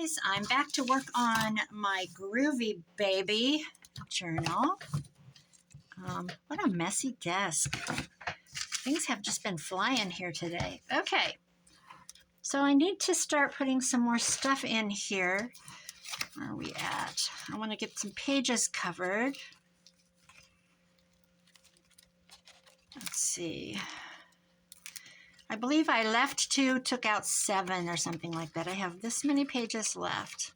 guys, I'm back to work on my Groovy baby journal. What a messy desk. Things have just been flying here today. Okay, so I need to start putting some more stuff in here. Where are we at? I want to get some pages covered. Let's see. I believe I left 2, took out 7 or something like that. I have this many pages left,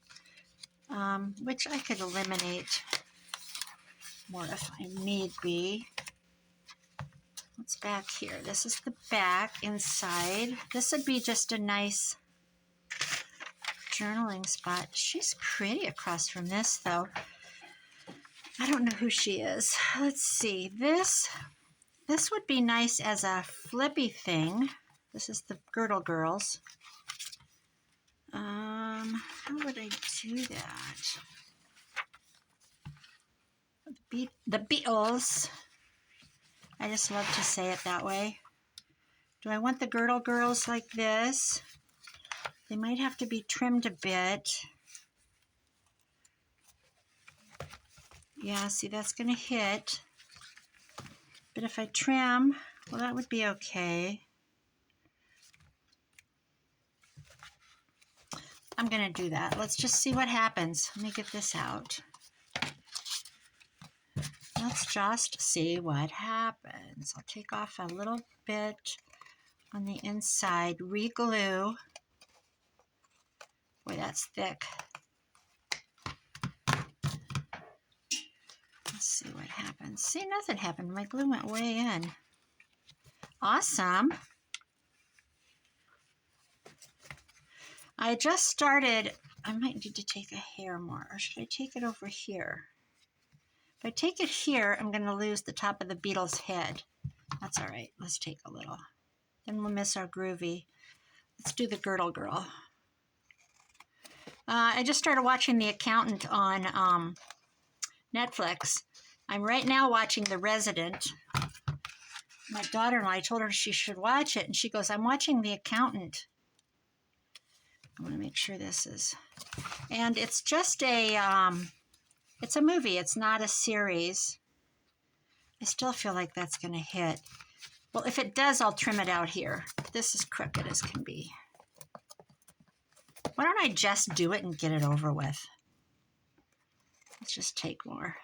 which I could eliminate more if I need be. What's back here? This is the back inside. This would be just a nice journaling spot. She's pretty across from this, though. I don't know who she is. Let's see. This would be nice as a flippy thing. This is the Girdle Girls. How would I do that? The Beatles. I just love to say it that way. Do I want the Girdle Girls like this? They might have to be trimmed a bit. Yeah, see, that's going to hit. But if I trim, well, that would be okay. I'm going to do that. Let's just see what happens. Let me get this out. Let's just see what happens. I'll take off a little bit on the inside, re-glue. Boy, that's thick. Let's see what happens. See, nothing happened. My glue went way in. Awesome. I just started. I might need to take a hair more, or should I take it over here? If I take it here, I'm going to lose the top of the beetle's head. That's all right. Let's take a little. Then we'll miss our Groovy. Let's do the Girdle Girl. I just started watching The Accountant on Netflix. I'm right now watching The Resident. My daughter-in-law, I told her she should watch it, and she goes, I'm watching The Accountant. I want to make sure this is... And it's just it's a movie. It's not a series. I still feel like that's going to hit. Well, if it does, I'll trim it out here. This is crooked as can be. Why don't I just do it and get it over with? Let's just take more.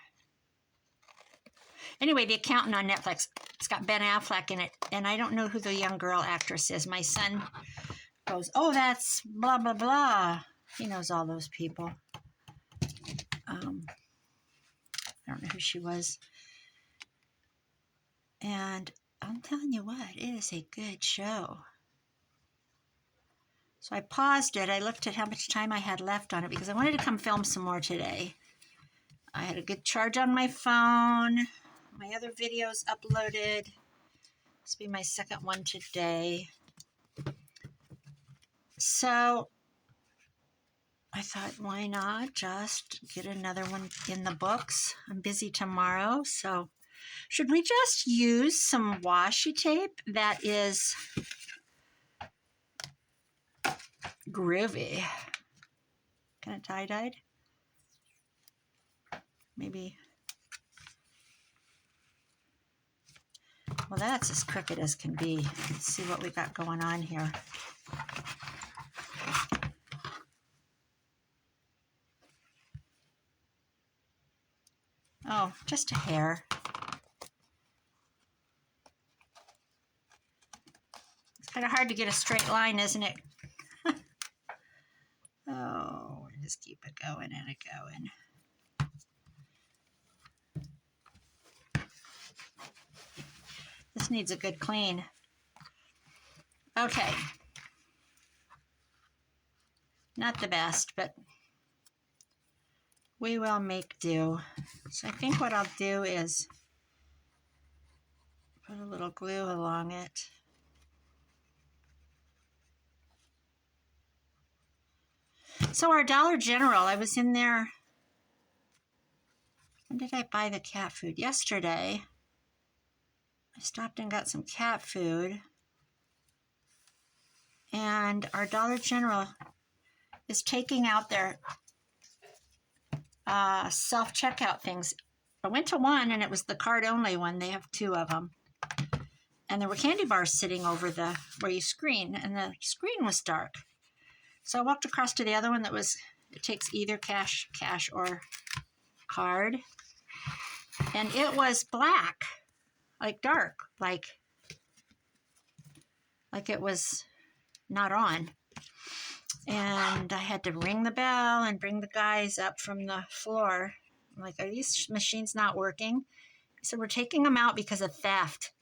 Anyway, The Accountant on Netflix. It's got Ben Affleck in it, and I don't know who the young girl actress is. My son goes, oh, that's blah, blah, blah. He knows all those people. I don't know who she was. And I'm telling you what, it is a good show. So I paused it. I looked at how much time I had left on it because I wanted to come film some more today. I had a good charge on my phone. My other videos uploaded. This will be my second one today. So I thought, why not just get another one in the books? I'm busy tomorrow, so should we just use some washi tape that is Groovy? Kind of tie-dyed? Maybe. Well, that's as crooked as can be. Let's see what we got going on here. Oh, just a hair. It's kind of hard to get a straight line, isn't it? Oh, just keep it going and it going. This needs a good clean. Okay. Not the best, but we will make do. So I think what I'll do is put a little glue along it. So our Dollar General, I was in there. When did I buy the cat food? Yesterday. I stopped and got some cat food. And our Dollar General is taking out their self-checkout things. I went to one, and it was the card-only one. They have 2 of them. And there were candy bars sitting over where you screen, and the screen was dark. So I walked across to the other one it takes either cash or card. And it was black, like dark, like it was not on. And I had to ring the bell and bring the guys up from the floor. I'm like, are these machines not working? He said, we're taking them out because of theft.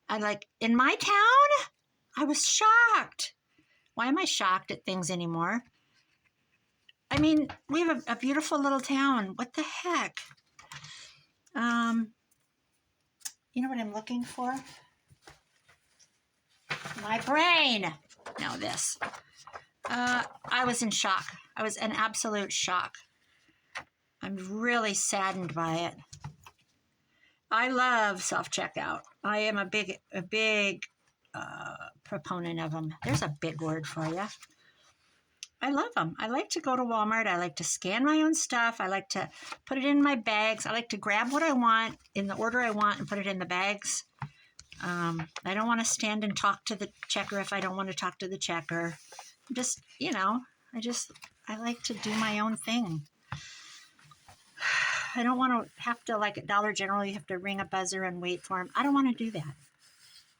I'm like, in my town? I was shocked. Why am I shocked at things anymore? I mean, we have a beautiful little town. What the heck? You know what I'm looking for? My brain. No, this. I was in shock. I was in absolute shock. I'm really saddened by it. I love self-checkout. I am a big proponent of them. There's a big word for you. I love them. I like to go to Walmart. I like to scan my own stuff. I like to put it in my bags. I like to grab what I want in the order I want and put it in the bags. I don't want to stand and talk to the checker if I don't want to talk to the checker. Just, I like to do my own thing. I don't want to have to, like at Dollar General, you have to ring a buzzer and wait for them. I don't want to do that.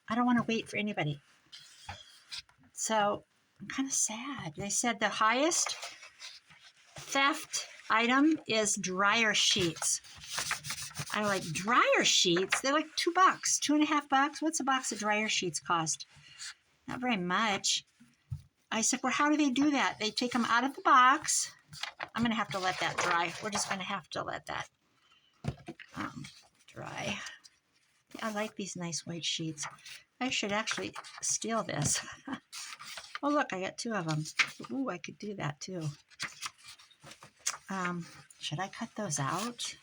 I don't want to wait for anybody. So I'm kind of sad. They said the highest theft item is dryer sheets. I like dryer sheets. They're like $2, $2.50. What's a box of dryer sheets cost? Not very much. I said, well, how do they do that? They take them out of the box. I'm going to have to let that dry. We're just going to have to let that dry. I like these nice white sheets. I should actually steal this. Oh, look, I got 2 of them. Ooh, I could do that too. Should I cut those out?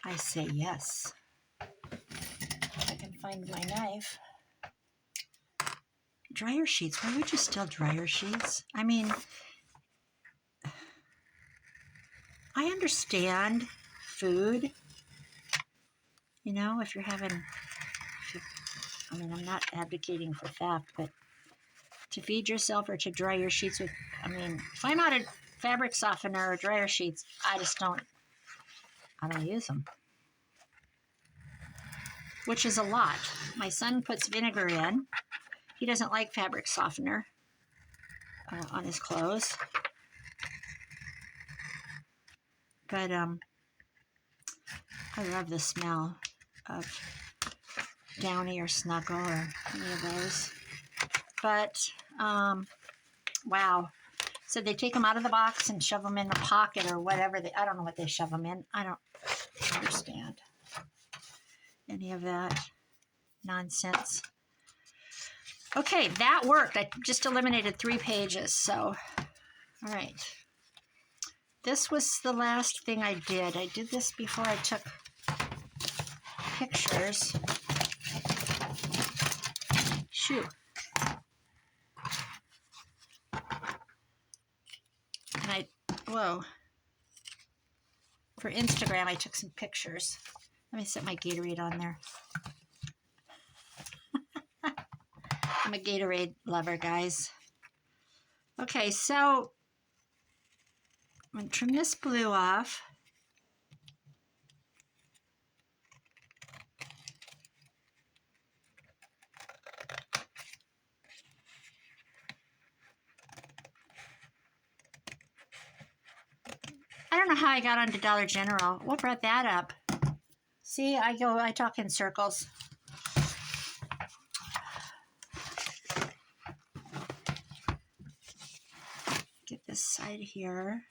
I say yes. If I can find my knife. Dryer sheets. Why would you steal dryer sheets? I mean, I understand food. You know, if you're having, I'm not advocating for theft, but to feed yourself or to dry your sheets with, if I'm out of fabric softener or dryer sheets, I don't use them. Which is a lot. My son puts vinegar in. He doesn't like fabric softener on his clothes. But I love the smell of Downy or Snuggle or any of those. But, wow. So they take them out of the box and shove them in the pocket or whatever. I don't know what they shove them in. I don't understand any of that nonsense. Okay, that worked. I just eliminated 3 pages. So, all right. This was the last thing I did. I did this before I took pictures. Shoo. And for Instagram, I took some pictures. Let me set my Gatorade on there. I'm a Gatorade lover, guys. Okay, so I'm going to trim this blue off. I don't know how I got onto Dollar General. What brought that up? See, I talk in circles. Get this side here.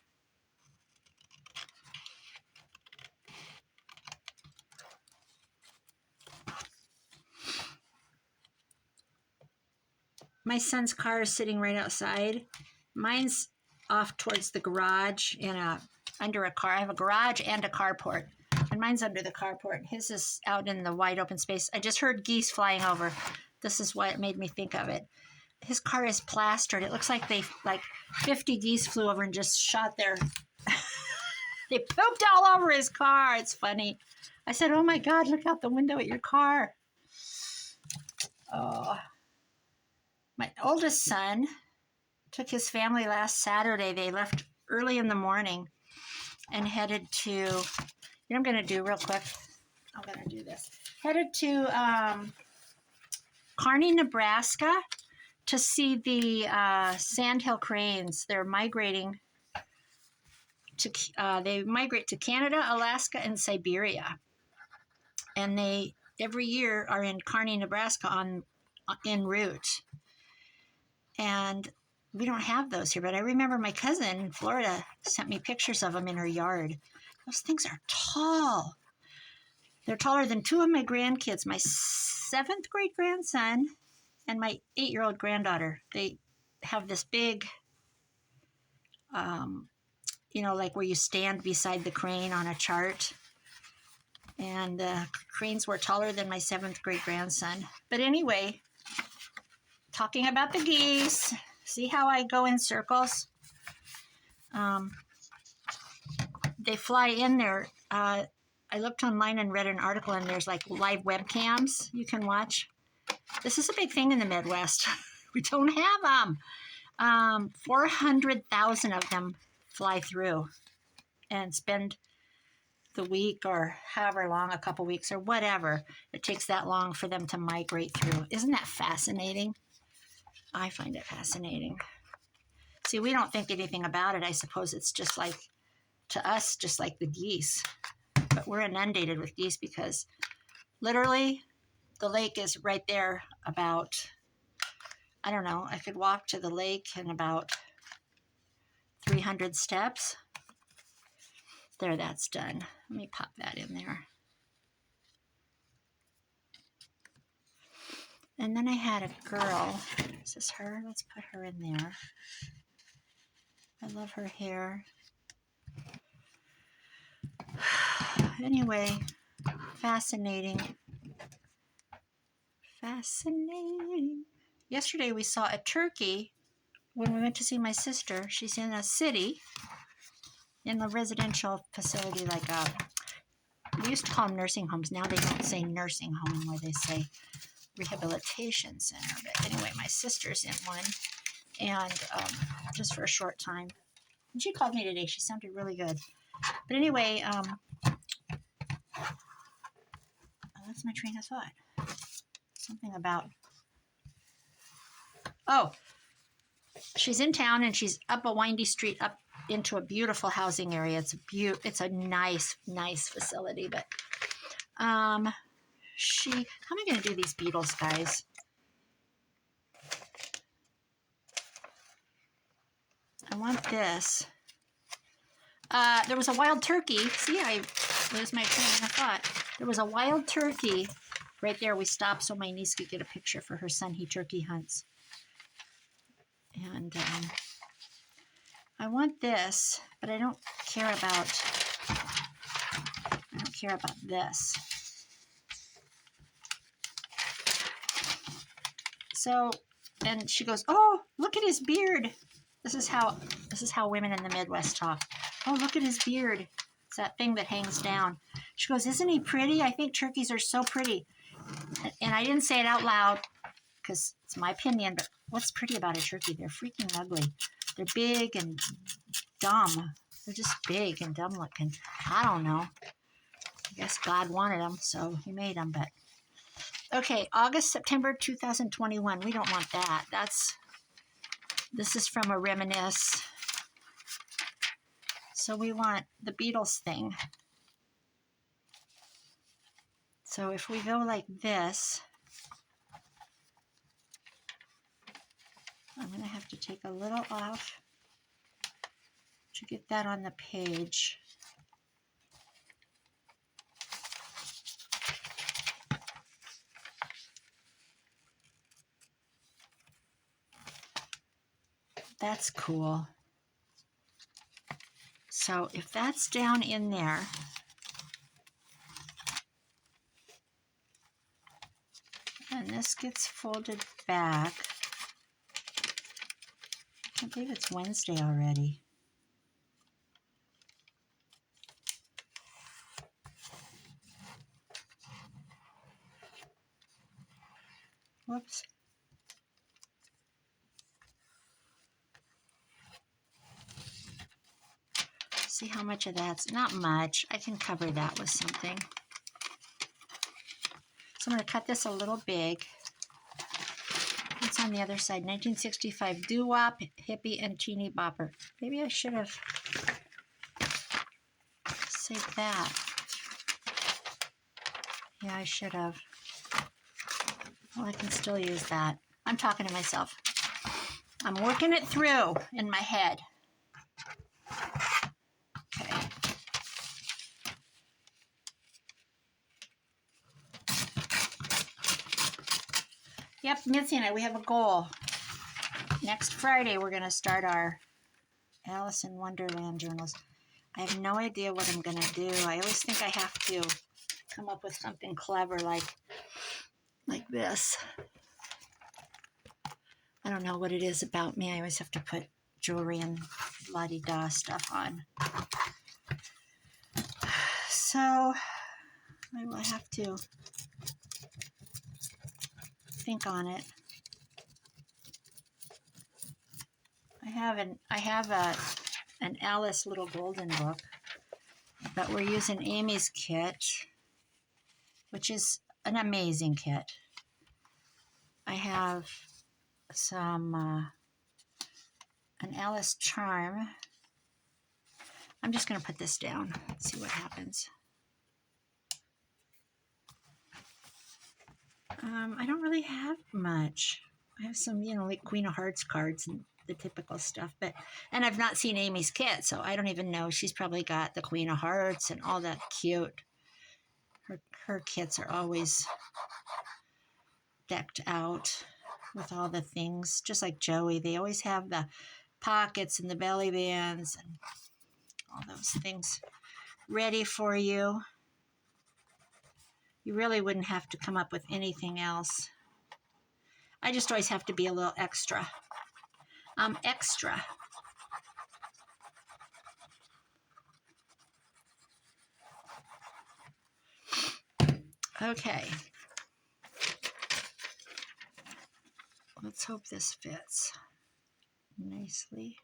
My son's car is sitting right outside. Mine's off towards the garage under a car. I have a garage and a carport. And mine's under the carport. His is out in the wide open space. I just heard geese flying over. This is what made me think of it. his car is plastered. It looks like 50 geese flew over and just shot their, they pooped all over his car. It's funny. I said, oh my God, look out the window at your car. Oh, my oldest son took his family last Saturday. They left early in the morning and headed to, you know what I'm going to do real quick? I'm going to do this. Headed to Kearney, Nebraska to see the sandhill cranes. They're migrating to, they migrate to Canada, Alaska, and Siberia. And they, every year, are in Kearney, Nebraska en route. And we don't have those here, but I remember my cousin in Florida sent me pictures of them in her yard. Those things are tall. They're taller than two of my grandkids, my 7th grade grandson and my 8-year-old granddaughter. They have this big, you know, like where you stand beside the crane on a chart. And the cranes were taller than my 7th grade grandson. But anyway, talking about the geese. See how I go in circles? They fly in there. I looked online and read an article, and there's like live webcams you can watch. This is a big thing in the Midwest. We don't have them. 400,000 of them fly through and spend the week or however long, a couple weeks or whatever. It takes that long for them to migrate through. Isn't that fascinating? I find it fascinating. See, we don't think anything about it. I suppose it's just like, to us, just like the geese. But we're inundated with geese because literally the lake is right there about, I don't know, I could walk to the lake in about 300 steps. There, that's done. Let me pop that in there. And then I had a girl. Is this her? Let's put her in there. I love her hair. Anyway, fascinating. Fascinating. Yesterday we saw a turkey when we went to see my sister. She's in a city, in a residential facility like we used to call them nursing homes. Now they don't say nursing home anymore. They say rehabilitation center. But anyway, my sister's in one, and just for a short time. And she called me today. She sounded really good. But anyway, that's my train of thought. Something about, oh, she's in town and she's up a windy street up into a beautiful housing area. It's a nice facility. But how am I going to do these beetles, guys? I want this. There was a wild turkey. See, I lose my train of thought. There was a wild turkey right there. We stopped so my niece could get a picture for her son. He turkey hunts. And I want this, but I don't care about this. So, and she goes, "Oh, look at his beard." This is how women in the Midwest talk. "Oh, look at his beard." It's that thing that hangs down. She goes, "Isn't he pretty? I think turkeys are so pretty." And I didn't say it out loud because it's my opinion, but what's pretty about a turkey? They're freaking ugly. They're big and dumb. They're just big and dumb looking. I don't know. I guess God wanted them, so he made them. But okay, September 2021. We don't want that. This is from a reminisce. So we want the Beatles thing. So if we go like this, I'm going to have to take a little off to get that on the page. That's cool. So if that's down in there, and this gets folded back, I believe it's Wednesday already. Whoops. See how much of that's, not much. I can cover that with something. So I'm going to cut this a little big. What's on the other side? 1965 doo-wop, hippie, and teeny bopper. Maybe I should have saved that. Yeah, I should have. Well, I can still use that. I'm talking to myself. I'm working it through in my head. Okay. Yep, Mitzi and I, we have a goal. Next Friday, we're going to start our Alice in Wonderland journals. I have no idea what I'm going to do. I always think I have to come up with something clever like this. I don't know what it is about me. I always have to put jewelry and la-di-da stuff on. So I will have to think on it. I have an Alice Little Golden book, but we're using Amy's kit, which is an amazing kit. I have some an Alice charm. I'm just going to put this down. See what happens. I don't really have much. I have some, like Queen of Hearts cards and the typical stuff, and I've not seen Amy's kit, so I don't even know. She's probably got the Queen of Hearts and all that cute. Her kits are always decked out with all the things, just like Joey. They always have the pockets and the belly bands and all those things ready for you. You really wouldn't have to come up with anything else. I just always have to be a little extra. I'm extra. Okay. Let's hope this fits nicely.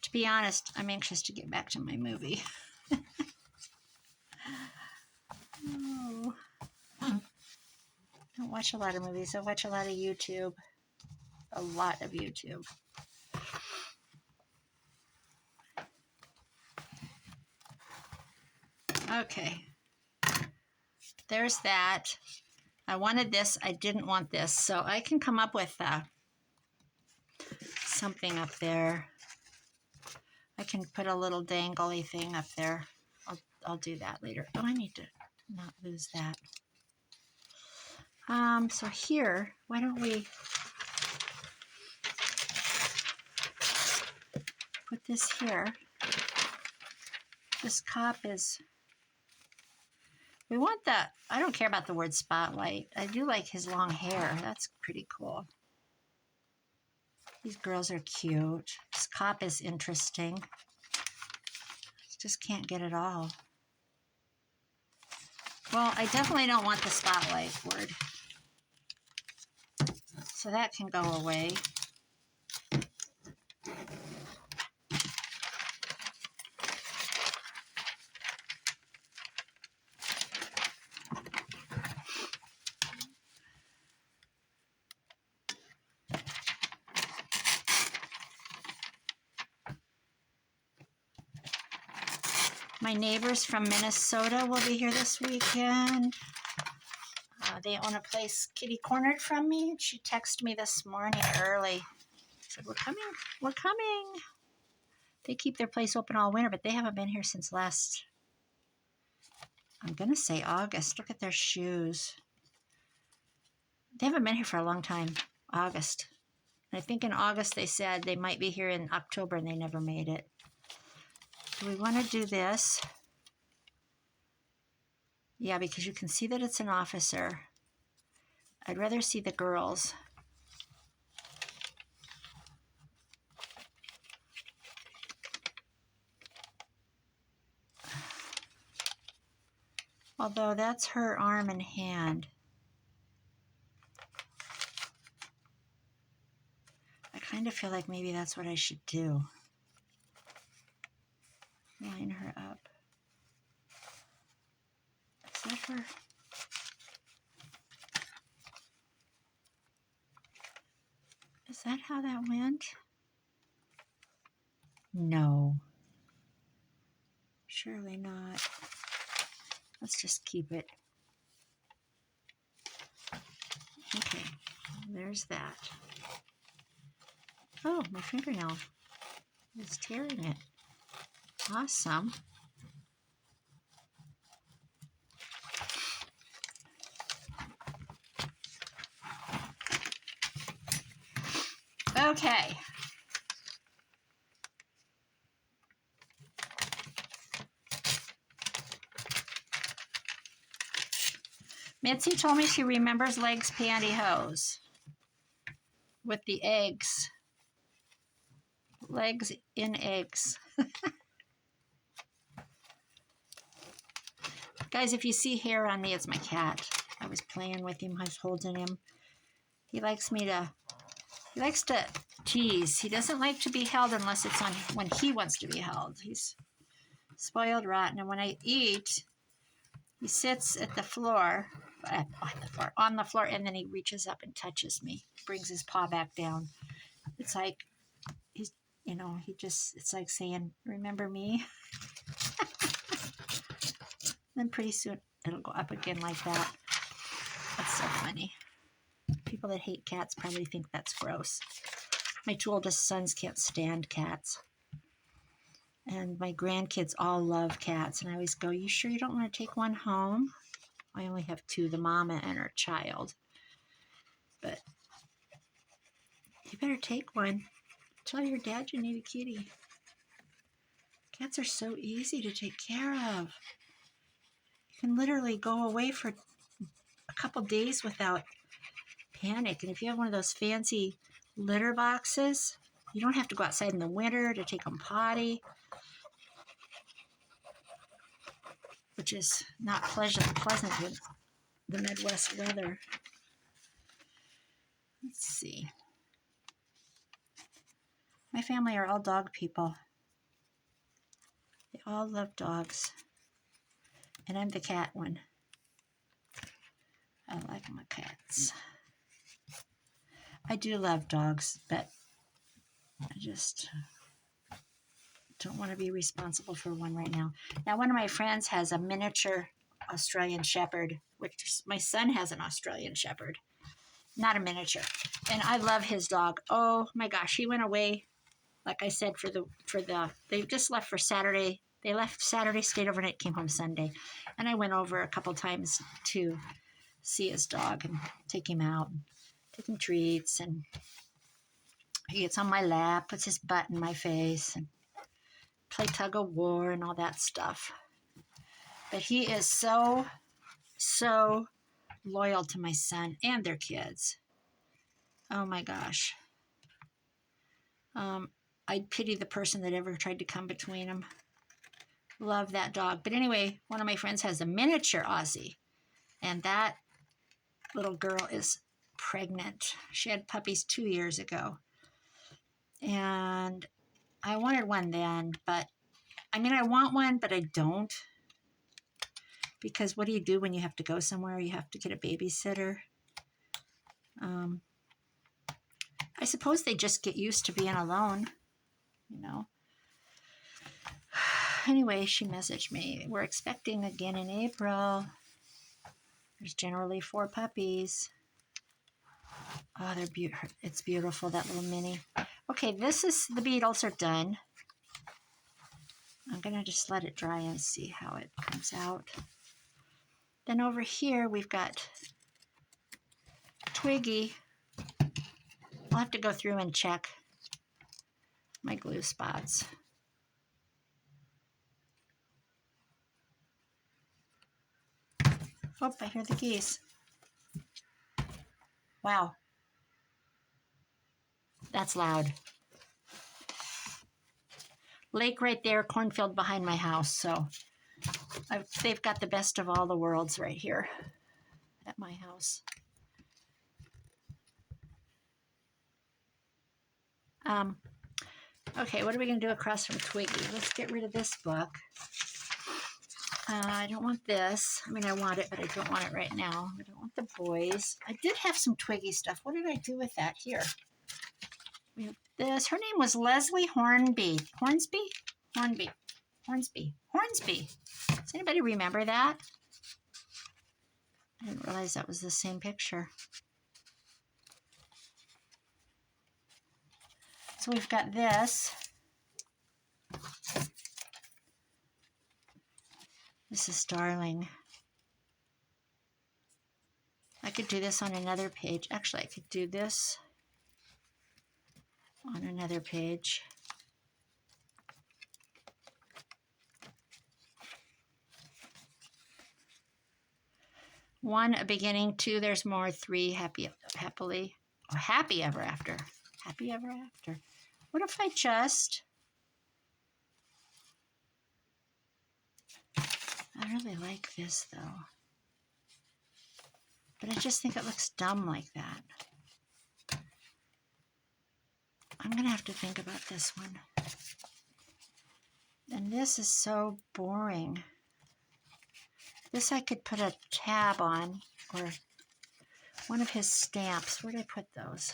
To be honest, I'm anxious to get back to my movie. Oh. I don't watch a lot of movies. I watch a lot of YouTube. A lot of YouTube. Okay. There's that. I wanted this. I didn't want this. So I can come up with something up there. I can put a little dangly thing up there. I'll do that later. Oh, I need to not lose that. So here, why don't we put this here? This cop is, we want that. I don't care about the word spotlight. I do like his long hair. That's pretty cool. These girls are cute. This cop is interesting. Just can't get it all. Well, I definitely don't want the spotlight word. So that can go away. My neighbors from Minnesota will be here this weekend. They own a place kitty cornered from me. She texted me this morning early. She said, we're coming, we're coming. They keep their place open all winter, but they haven't been here since last, I'm going to say August. Look at their shoes. They haven't been here for a long time. August. I think in August they said they might be here in October and they never made it. Do we want to do this? Yeah, because you can see that it's an officer. I'd rather see the girls. Although that's her arm and hand. I kind of feel like maybe that's what I should do. Line her up. Is that her? Is that how that went? No. Surely not. Let's just keep it. Okay, there's that. Oh, my fingernail is tearing it. Awesome. Okay. Mitzi told me she remembers legs pantyhose with the eggs. Legs in eggs. Guys, if you see hair on me, it's my cat. I was playing with him. I was holding him. He likes to tease. He doesn't like to be held unless it's on when he wants to be held. He's spoiled rotten. And when I eat, he sits at the floor, on the floor, and then he reaches up and touches me, brings his paw back down. It's like he's, it's like saying, remember me? Then pretty soon it'll go up again like that. That's so funny. People that hate cats probably think that's gross. My two oldest sons can't stand cats. And my grandkids all love cats. And I always go, you sure you don't want to take one home? I only have two, the mama and her child. But you better take one. Tell your dad you need a kitty. Cats are so easy to take care of. You can literally go away for a couple days without panic. And if you have one of those fancy litter boxes, you don't have to go outside in the winter to take them potty, which is not pleasant with the Midwest weather. Let's see. My family are all dog people. They all love dogs. And I'm the cat one. I like my cats. I do love dogs, but I just don't want to be responsible for one right now. Now, one of my friends has a miniature Australian Shepherd, which my son has an Australian Shepherd, not a miniature. And I love his dog. Oh my gosh, he went away, like I said, they just left for Saturday. They left Saturday, stayed overnight, came home Sunday. And I went over a couple times to see his dog and take him out, take him treats, and he gets on my lap, puts his butt in my face, and play tug of war and all that stuff. But he is so loyal to my son and their kids. Oh my gosh. I'd pity the person that ever tried to come between them. Love that dog. But anyway, one of my friends has a miniature Aussie, and that little girl is pregnant. She had puppies 2 years ago. And I wanted one then, but I want one, but I don't. Because what do you do when you have to go somewhere? You have to get a babysitter. I suppose they just get used to being alone, Anyway, she messaged me. We're expecting again in April. There's generally 4 puppies. Oh, they're beautiful. It's beautiful, that little mini. Okay, the beetles are done. I'm going to just let it dry and see how it comes out. Then over here, we've got Twiggy. I'll have to go through and check my glue spots. Oh, I hear the geese. Wow. That's loud. Lake right there, cornfield behind my house. So they've got the best of all the worlds right here at my house. Okay, what are we going to do across from Twiggy? Let's get rid of this book. I don't want this. I mean, I want it, but I don't want it right now. I don't want the boys. I did have some Twiggy stuff. What did I do with that? Here. We have this. Her name was Leslie Hornby. Hornsby? Hornby. Hornsby. Hornsby. Does anybody remember that? I didn't realize that was the same picture. So we've got this. This is Darling. I could do this on another page. Actually, I could do this on another page. One, a beginning. Two, there's more. Three, happy ever after. Happy ever after. What if I just... I really like this, though. But I just think it looks dumb like that. I'm going to have to think about this one. And this is so boring. This I could put a tab on, or one of his stamps. Where did I put those?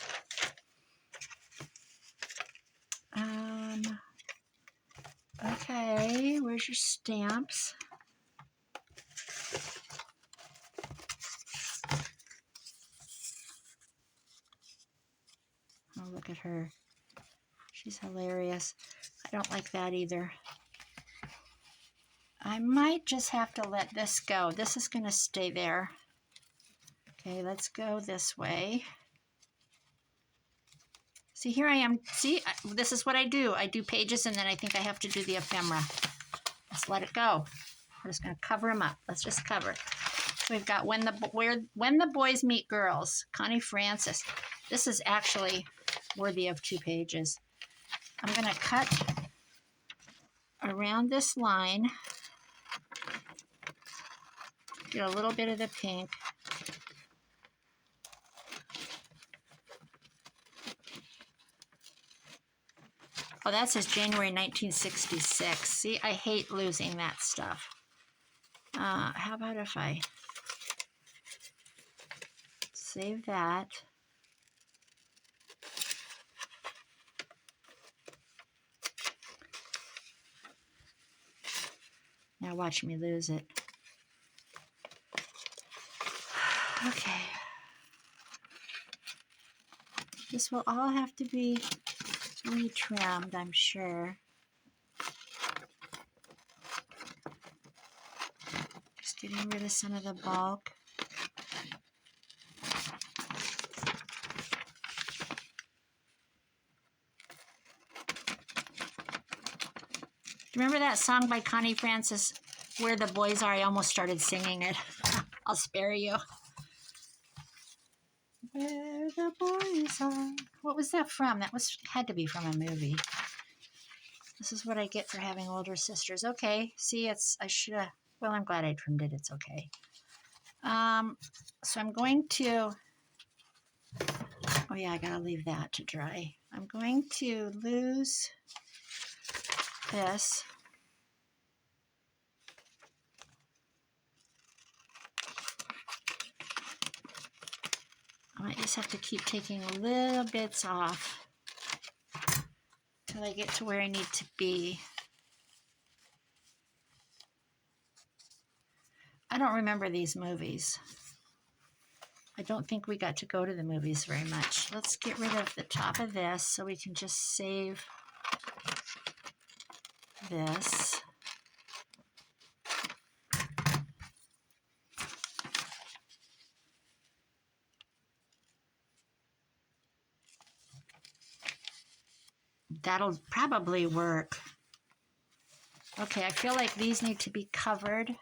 Okay, where's your stamps? Oh, look at her. She's hilarious. I don't like that either. I might just have to let this go. This is going to stay there. Okay, let's go this way. See, here I am. See, this is what I do. I do pages, and then I think I have to do the ephemera. Let's let it go. We're just going to cover them up. Let's just cover it. So we've got When the Boys Meet Girls, Connie Francis. This is actually worthy of 2 pages. I'm going to cut around this line. Get a little bit of the pink. Oh, that says January 1966. See, I hate losing that stuff. How about if I save that? Now watch me lose it. Okay. This will all have to be retrimmed, I'm sure. Just getting rid of some of the bulk. Remember that song by Connie Francis, Where the Boys Are? I almost started singing it. I'll spare you. Where the boys are. What was that from? That had to be from a movie. This is what I get for having older sisters. Okay, see, I should have, well, I'm glad I trimmed it. It's okay. So I'm going to, oh yeah, I gotta leave that to dry. I'm going to lose this. I might just have to keep taking little bits off till I get to where I need to be. I don't remember these movies. I don't think we got to go to the movies very much. Let's get rid of the top of this so we can just save this. That'll probably work. Okay, I feel like these need to be covered.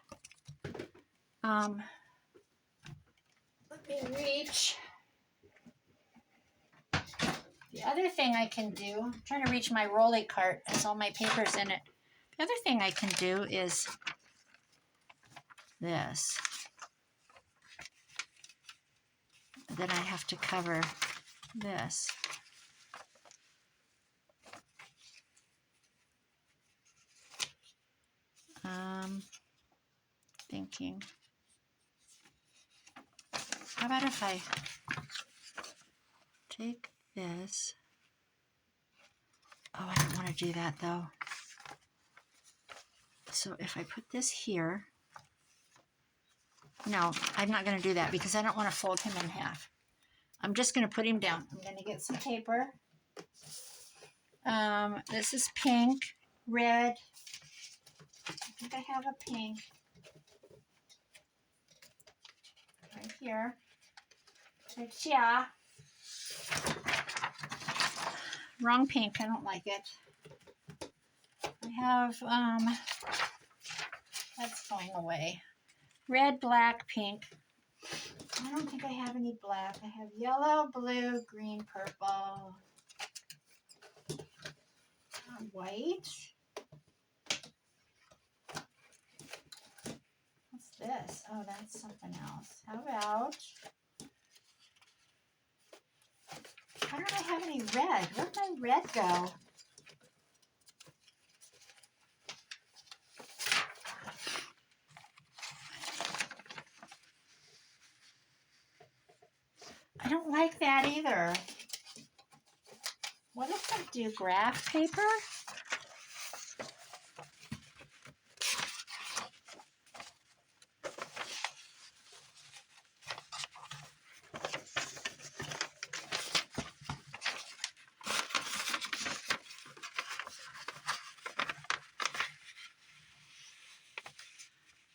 Let me reach. The other thing I can do, I'm trying to reach my rolly cart, has all my papers in it. The other thing I can do is this. Then I have to cover this. Thinking. How about if I take this? Oh, I don't want to do that though. So if I put this here, no, I'm not going to do that because I don't want to fold him in half. I'm just going to put him down. I'm going to get some paper. This is pink, red. I think I have a pink right here. Right here. Wrong pink. I don't like it. I have, that's going away. Red, black, pink. I don't think I have any black. I have yellow, blue, green, purple, white. What's this? Oh, that's something else. How about, how don't I have any red? Where'd my red go? I don't like that either. What if I do graph paper?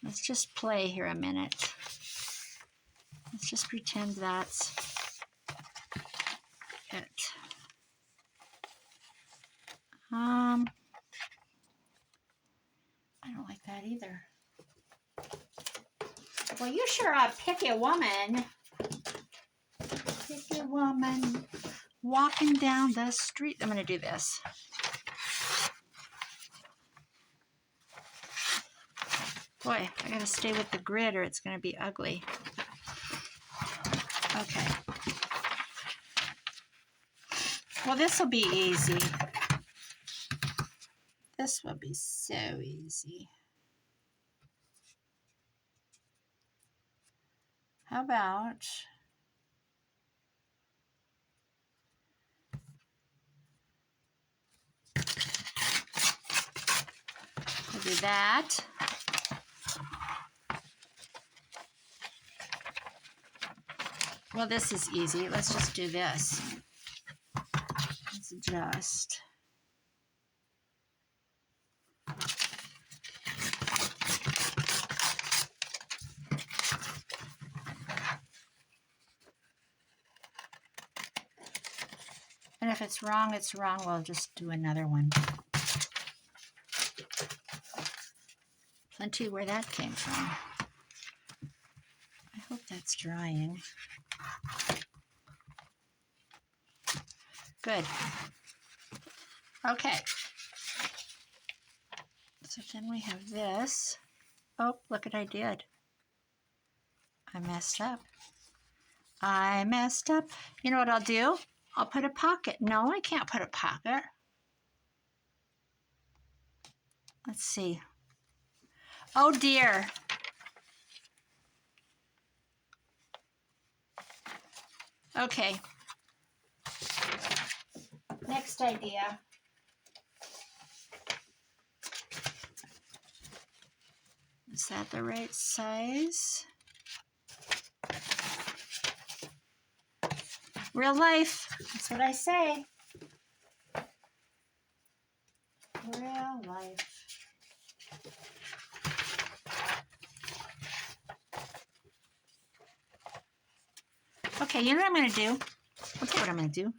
Let's just play here a minute. Let's just pretend that's it. I don't like that either. Well, you sure are a picky woman. Picky woman walking down the street. I'm going to do this. Boy, I got to stay with the grid or it's going to be ugly. Okay. Well, this will be easy. This will be so easy. How about we'll do that. Well, this is easy. Let's just do this. Let's adjust. And if it's wrong, it's wrong. We'll just do another one. Plenty where that came from. I hope that's drying. Good. Okay. So then we have this. Oh, look what I did. I messed up. I messed up. You know what I'll do? I'll put a pocket. No, I can't put a pocket. Let's see. Oh dear. Okay. Next idea. Is that the right size? Real life. That's what I say. Real life. Okay, you know what I'm going to do? Okay, what I'm going to do?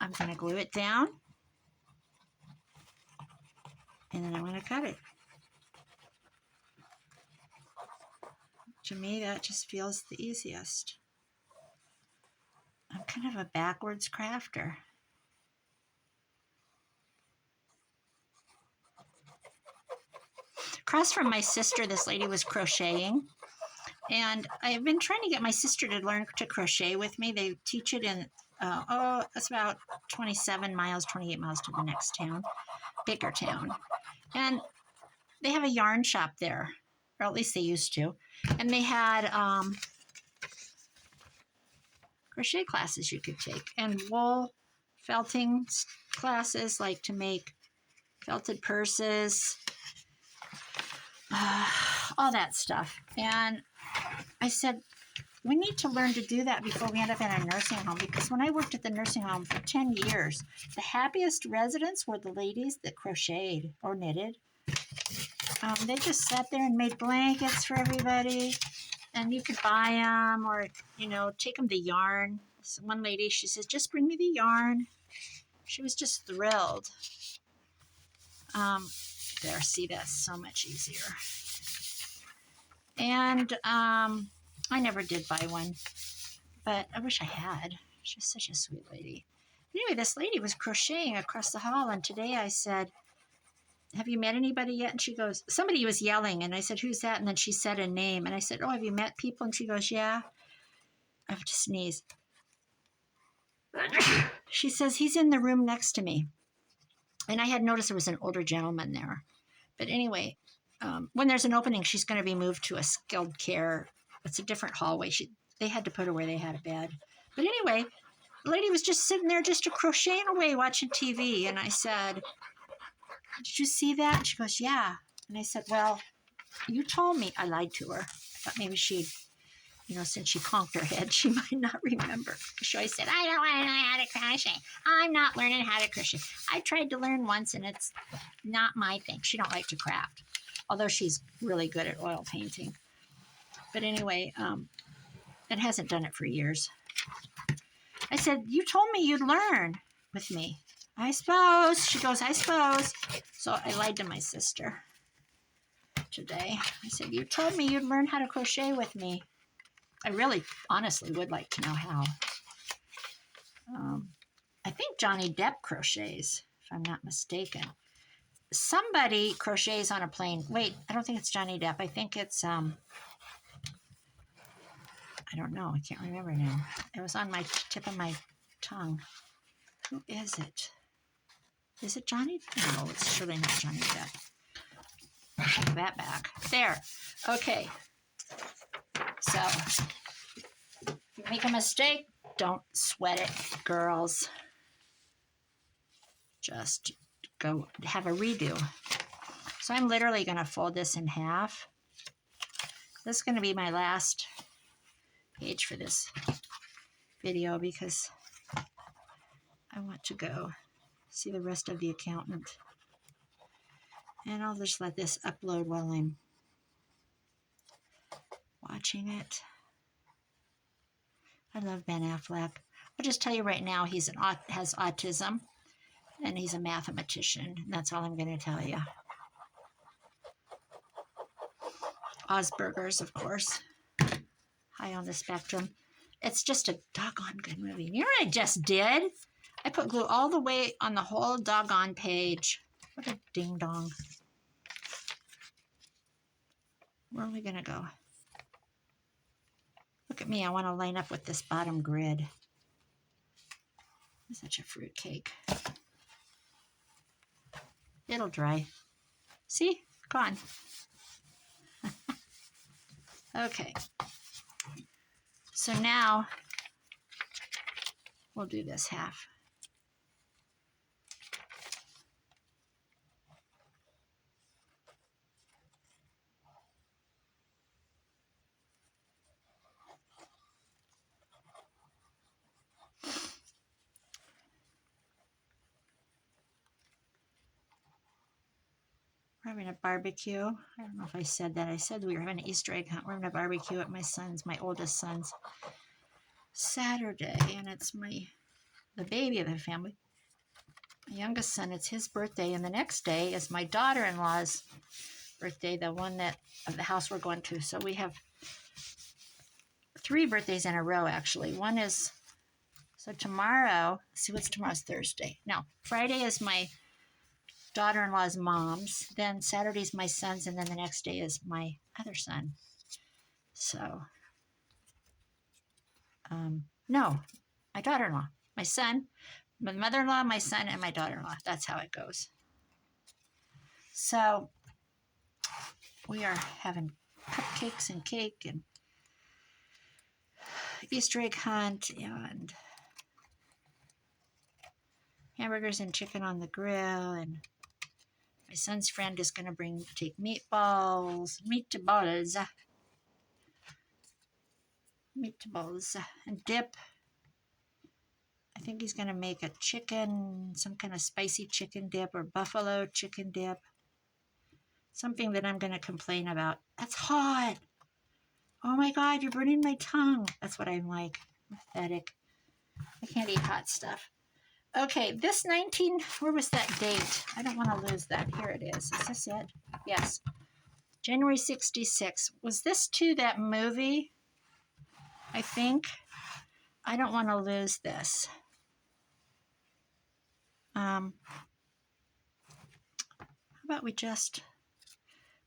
I'm going to glue it down. And then I'm going to cut it. To me, that just feels the easiest. I'm kind of a backwards crafter. Across from my sister, this lady was crocheting. And I've been trying to get my sister to learn to crochet with me. They teach it in, it's about 28 miles to the next town, bigger town. And they have a yarn shop there, or at least they used to. And they had crochet classes you could take, and wool felting classes, like to make felted purses, all that stuff. And I said, we need to learn to do that before we end up in a nursing home, because when I worked at the nursing home for 10 years, the happiest residents were the ladies that crocheted or knitted. They just sat there and made blankets for everybody, and you could buy them or, take them the yarn. So one lady, she says, just bring me the yarn. She was just thrilled. There, see, that's so much easier. And I never did buy one, but I wish I had. She's such a sweet lady. Anyway, this lady was crocheting across the hall, and today I said, have you met anybody yet? And she goes, somebody was yelling, and I said, who's that? And then she said a name, and I said, oh, have you met people? And she goes, yeah. I have to sneeze. She says, he's in the room next to me. And I had noticed there was an older gentleman there. But anyway, when there's an opening, she's going to be moved to a skilled care. It's a different hallway. They had to put her where they had a bed. But anyway, the lady was just sitting there just crocheting away, watching TV. And I said, did you see that? And she goes, yeah. And I said, well, you told me. I lied to her. I thought maybe she'd, since she conked her head, she might not remember. She always said, I don't want to know how to crochet. I'm not learning how to crochet. I tried to learn once, and it's not my thing. She don't like to craft, although she's really good at oil painting. But anyway, it hasn't done it for years. I said, you told me you'd learn with me. I suppose. She goes, I suppose. So I lied to my sister today. I said, you told me you'd learn how to crochet with me. I really, honestly would like to know how. I think Johnny Depp crochets, if I'm not mistaken. Somebody crochets on a plane. Wait, I don't think it's Johnny Depp. I think it's, I don't know. I can't remember now. It was on my tip of my tongue. Who is it? Is it Johnny? No, it's surely not Johnny Depp. Take that back. There. Okay. So, if you make a mistake, don't sweat it, girls. Just go have a redo. So I'm literally going to fold this in half. This is going to be my last page for this video because I want to go see the rest of the accountant. And I'll just let this upload while I'm watching it. I love Ben Affleck. I'll just tell you right now, he has autism, and he's a mathematician. That's all I'm going to tell you. Asperger's, of course. High on the spectrum. It's just a doggone good movie. You know what I just did? I put glue all the way on the whole doggone page. What a ding-dong. Where are we going to go? Look at me. I want to line up with this bottom grid. I'm such a fruitcake. It'll dry. See? Gone. Okay. So now we'll do this half. We're having a barbecue. I don't know if I said that. I said we were having an Easter egg hunt. We're having a barbecue at my oldest son's, Saturday, and it's the baby of the family. My youngest son, it's his birthday, and the next day is my daughter-in-law's birthday, the one that of the house we're going to. So we have 3 birthdays in a row, actually. One is, so tomorrow, see what's tomorrow's Thursday. No, Friday is my daughter-in-law's mom's, then Saturday's my son's, and then the next day is my other son. So, no, my daughter-in-law, my son, my mother-in-law, my son, and my daughter-in-law. That's how it goes. So, we are having cupcakes and cake and Easter egg hunt and hamburgers and chicken on the grill, and my son's friend is going to take meatballs, and dip. I think he's going to make a chicken, some kind of spicy chicken dip or buffalo chicken dip. Something that I'm going to complain about. That's hot. Oh my God, you're burning my tongue. That's what I'm like. I'm pathetic. I can't eat hot stuff. Okay, this 19, where was that date? I don't want to lose that. Here it is. Is this it? Yes. January 66. Was this to that movie? I think. I don't want to lose this. How about we just,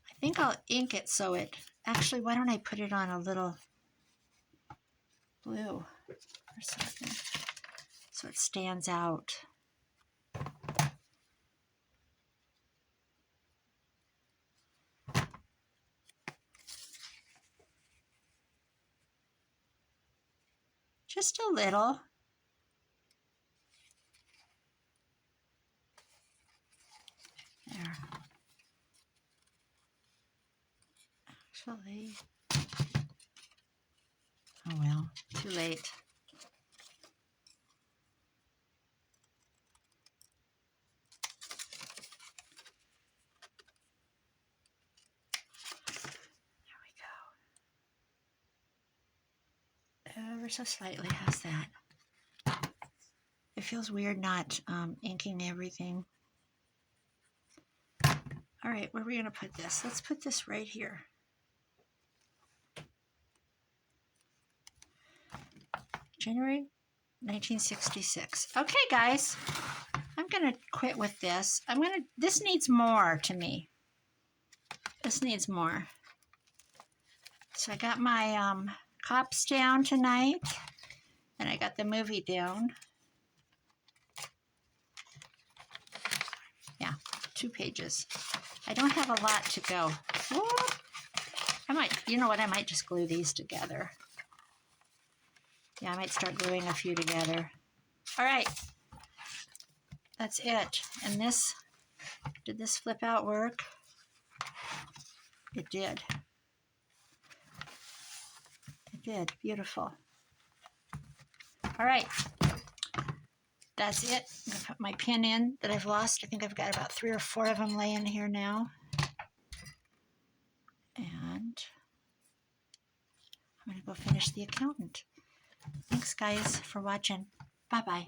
I think I'll ink it so it, actually, why don't I put it on a little blue for a second so it stands out. Just a little. There. Actually, oh well, too late. There we go. Ever so slightly, how's that? It feels weird not inking everything. All right, where are we going to put this? Let's put this right here. January 1966. Okay, guys, I'm going to quit with this. This needs more to me. This needs more. So I got my cops down tonight, and I got the movie down. Yeah, 2 pages. I don't have a lot to go. Whoop. I might, you know what, I might just glue these together. Yeah, I might start gluing a few together. All right, that's it. And this, did this flip out work? It did. It did, beautiful. All right, that's it. I'm gonna put my pin in that I've lost. I think I've got about 3 or 4 of them laying here now. And I'm gonna go finish the accountant. Thanks guys for watching. Bye-bye.